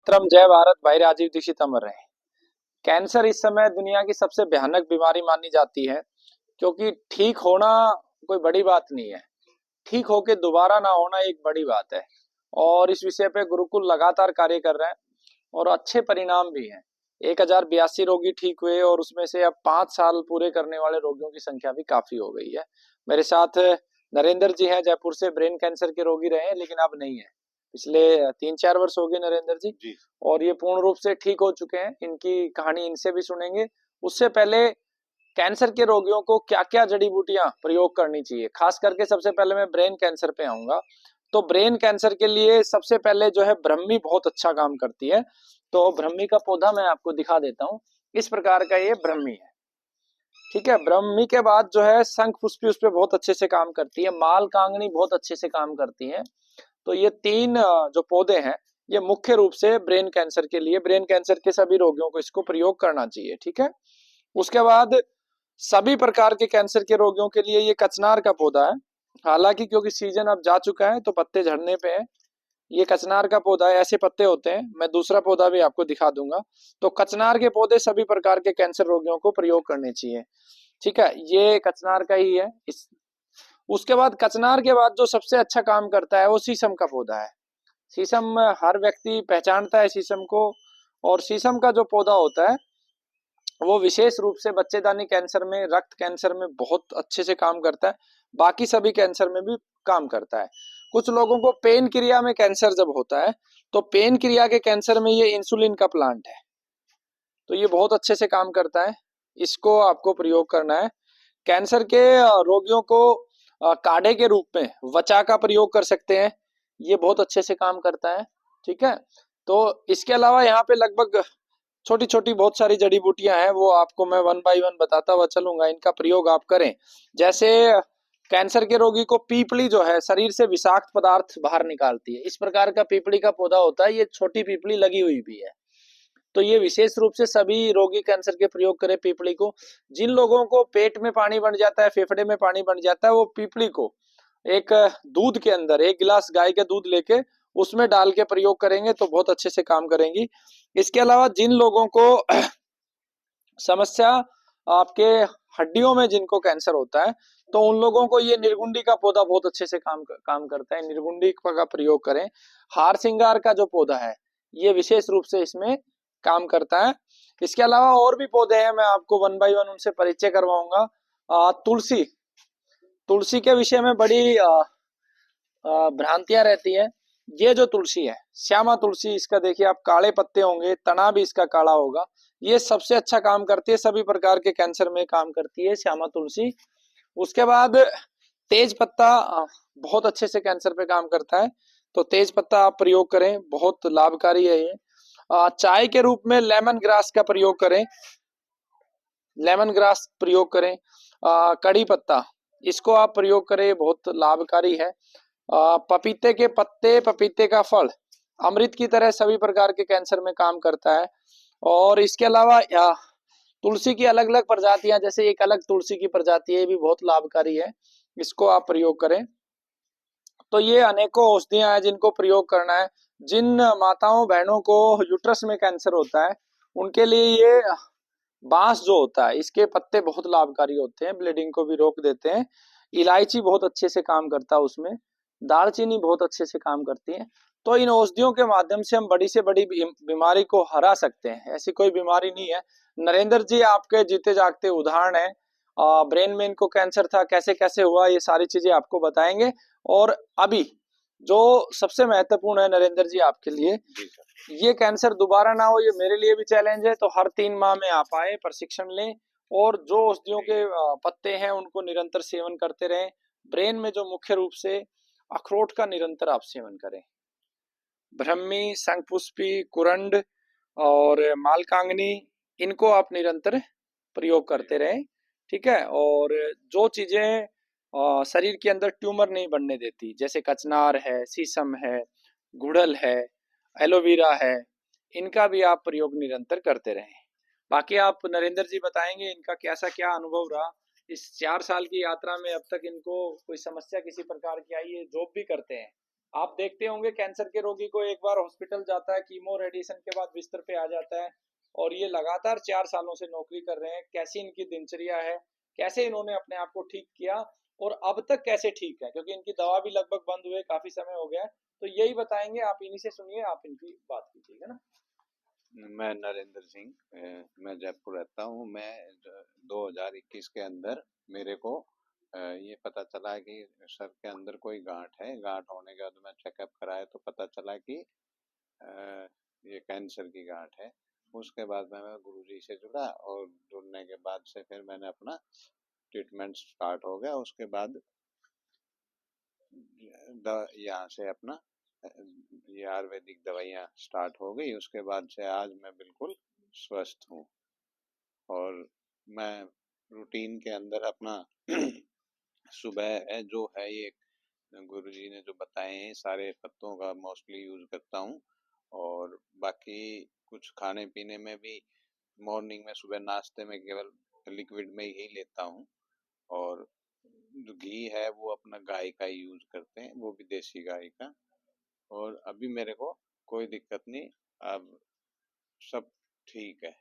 त्रम जय भारत भाई राजीव दीक्षित अमर रहे। कैंसर इस समय दुनिया की सबसे भयानक बीमारी मानी जाती है, क्योंकि ठीक होना कोई बड़ी बात नहीं है, ठीक होके दोबारा ना होना एक बड़ी बात है। और इस विषय पे गुरुकुल लगातार कार्य कर रहे हैं और अच्छे परिणाम भी हैं। 1082 रोगी ठीक हुए और उसमें से अब 5 साल पूरे करने वाले रोगियों की संख्या भी काफी हो गई है। मेरे साथ नरेंद्र जी हैं, जयपुर से ब्रेन कैंसर के रोगी रहे हैं, लेकिन अब नहीं है। पिछले 3-4 वर्ष हो गए नरेंद्र जी, और ये पूर्ण रूप से ठीक हो चुके हैं। इनकी कहानी इनसे भी सुनेंगे। उससे पहले कैंसर के रोगियों को क्या क्या जड़ी बूटियां प्रयोग करनी चाहिए, खास करके सबसे पहले मैं ब्रेन कैंसर पे आऊंगा। तो ब्रेन कैंसर के लिए सबसे पहले जो है ब्रह्मी बहुत अच्छा काम करती है। तो ब्रह्मी का पौधा मैं आपको दिखा देता हूँ। इस प्रकार का ये ब्रह्मी है, ठीक है। ब्रह्मी के बाद जो है शंख पुष्पी उस पर बहुत अच्छे से काम करती है, माल कांगनी बहुत अच्छे से काम करती है। तो ये तीन जो पौधे हैं, ये मुख्य रूप से ब्रेन कैंसर के लिए, ब्रेन कैंसर के सभी रोगियों को इसको प्रयोग करना चाहिए, ठीक है। उसके बाद सभी प्रकार के कैंसर के रोगियों के लिए ये कचनार का पौधा है। हालांकि क्योंकि सीजन अब जा चुका है तो पत्ते झड़ने पे है। ये कचनार का पौधा है, ऐसे पत्ते होते हैं। मैं दूसरा पौधा भी आपको दिखा दूंगा। तो कचनार के पौधे सभी प्रकार के कैंसर रोगियों को प्रयोग करने चाहिए, ठीक है। ये कचनार का ही है। इस उसके बाद कचनार के बाद जो सबसे अच्छा काम करता है वो शीशम का पौधा है। शीशम हर व्यक्ति पहचानता है शीशम को। और शीशम का जो पौधा होता है वो विशेष रूप से बच्चेदानी कैंसर में, रक्त कैंसर में बहुत अच्छे से काम करता है। बाकी सभी कैंसर में भी काम करता है। कुछ लोगों को पेन क्रिया में कैंसर जब होता है, तो पेन क्रिया के कैंसर में ये इंसुलिन का प्लांट है, तो ये बहुत अच्छे से काम करता है। इसको आपको प्रयोग करना है। कैंसर के रोगियों को काढ़े के रूप में वचा का प्रयोग कर सकते हैं। ये बहुत अच्छे से काम करता है, ठीक है। तो इसके अलावा यहाँ पे लगभग छोटी छोटी बहुत सारी जड़ी बूटियां हैं, वो आपको मैं वन बाय वन बताता हुआ चलूंगा। इनका प्रयोग आप करें। जैसे कैंसर के रोगी को पीपली जो है शरीर से विषाक्त पदार्थ बाहर निकालती है। इस प्रकार का पीपली का पौधा होता है, ये छोटी पीपली लगी हुई भी है। तो ये विशेष रूप से सभी रोगी कैंसर के प्रयोग करें पीपली को। जिन लोगों को पेट में पानी बन जाता है, फेफड़े में पानी बन जाता है, वो पीपली को एक दूध के अंदर 1 गिलास गाय का दूध लेके उसमें डाल के प्रयोग करेंगे तो बहुत अच्छे से काम करेंगी। इसके अलावा जिन लोगों को समस्या आपके हड्डियों में जिनको कैंसर होता है, तो उन लोगों को ये निर्गुंडी का पौधा बहुत अच्छे से काम करता है। निर्गुंडी का प्रयोग करें। हार सिंगार का जो पौधा है, ये विशेष रूप से इसमें काम करता है। इसके अलावा और भी पौधे हैं, मैं आपको वन बाय वन उनसे परिचय करवाऊंगा। तुलसी, तुलसी के विषय में बड़ी भ्रांतियां रहती है। ये जो तुलसी है, श्यामा तुलसी, इसका देखिए आप काले पत्ते होंगे, तना भी इसका काला होगा। ये सबसे अच्छा काम करती है, सभी प्रकार के कैंसर में काम करती है श्यामा तुलसी। उसके बाद तेज पत्ता बहुत अच्छे से कैंसर पे काम करता है। तो तेज पत्ता आप प्रयोग करें, बहुत लाभकारी है ये। चाय के रूप में लेमन ग्रास का प्रयोग करें, लेमन ग्रास प्रयोग करें। कड़ी पत्ता, इसको आप प्रयोग करें, बहुत लाभकारी है। पपीते के पत्ते, पपीते का फल अमृत की तरह सभी प्रकार के कैंसर में काम करता है। और इसके अलावा तुलसी की अलग अलग प्रजातियां, जैसे एक अलग तुलसी की प्रजाति है, ये भी बहुत लाभकारी है, इसको आप प्रयोग करें। तो ये अनेकों औषधियां हैं जिनको प्रयोग करना है। जिन माताओं बहनों को यूट्रस में कैंसर होता है, उनके लिए ये बांस जो होता है, इसके पत्ते बहुत लाभकारी होते हैं, ब्लीडिंग को भी रोक देते हैं। इलायची बहुत अच्छे से काम करता है उसमें। दालचीनी बहुत अच्छे से काम करती है। तो इन औषधियों के माध्यम से हम बड़ी से बड़ी बीमारी को हरा सकते हैं। ऐसी कोई बीमारी नहीं है। नरेंद्र जी आपके जीते जागते उदाहरण है। ब्रेन में इनको कैंसर था, कैसे कैसे हुआ, ये सारी चीजें आपको बताएंगे। और अभी जो सबसे महत्वपूर्ण है नरेंद्र जी आपके लिए, ये कैंसर दोबारा ना हो, ये मेरे लिए भी चैलेंज है। तो हर 3 माह में आप आए, प्रशिक्षण लें, और जो औषधियों के पत्ते हैं उनको निरंतर सेवन करते रहें। ब्रेन में जो मुख्य रूप से अखरोट का निरंतर आप सेवन करें। ब्रह्मी, शंखपुष्पी, कुरंड और मालकांगनी, इनको आप निरंतर प्रयोग करते रहें, ठीक है। और जो चीजें शरीर के अंदर ट्यूमर नहीं बनने देती, जैसे कचनार है, शीशम है, गुड़हल है, एलोवेरा है, इनका भी आप प्रयोग निरंतर करते रहें। बाकी आप नरेंद्र जी बताएंगे इनका कैसा क्या अनुभव रहा इस 4 साल की यात्रा में। अब तक इनको कोई समस्या किसी प्रकार की आई है? जॉब भी करते हैं, आप देखते होंगे कैंसर के रोगी को एक बार हॉस्पिटल जाता है, कीमो रेडिएशन के बाद बिस्तर पे आ जाता है, और ये लगातार 4 सालों से नौकरी कर रहे हैं। कैसी इनकी दिनचर्या है, कैसे इन्होंने अपने आप को ठीक किया, और अब तक कैसे ठीक है, क्योंकि इनकी दवा भी लगभग बंद हुए काफी समय हो गया है। तो यही बताएंगे, आप इन्हीं से सुनिए, आप इनकी बात कीजिएगा ना। मैं नरेंद्र सिंह, मैं जयपुर रहता हूँ। मैं 2021 के अंदर मेरे को ये पता चला कि सर के अंदर कोई गांठ है। गांठ होने के बाद मैं चेकअप कराया तो पता चला कि अ, ये कैंसर की गांठ है। उसके बाद मैं गुरुजी से जुड़ा, और जुड़ने के बाद से फिर मैंने अपना ट्रीटमेंट स्टार्ट हो गया। उसके बाद यहाँ से अपना ये आयुर्वेदिक दवाइयाँ स्टार्ट हो गई। उसके बाद से आज मैं बिल्कुल स्वस्थ हूँ। और मैं रूटीन के अंदर अपना सुबह जो है ये गुरुजी ने जो बताए हैं सारे पत्तों का मोस्टली यूज करता हूँ। और बाकी कुछ खाने पीने में भी मॉर्निंग में सुबह नाश्ते में केवल लिक्विड में ही लेता हूँ। और जो घी है वो अपना गाय का ही यूज करते हैं, वो भी देसी गाय का। और अभी मेरे को कोई दिक्कत नहीं, अब सब ठीक है।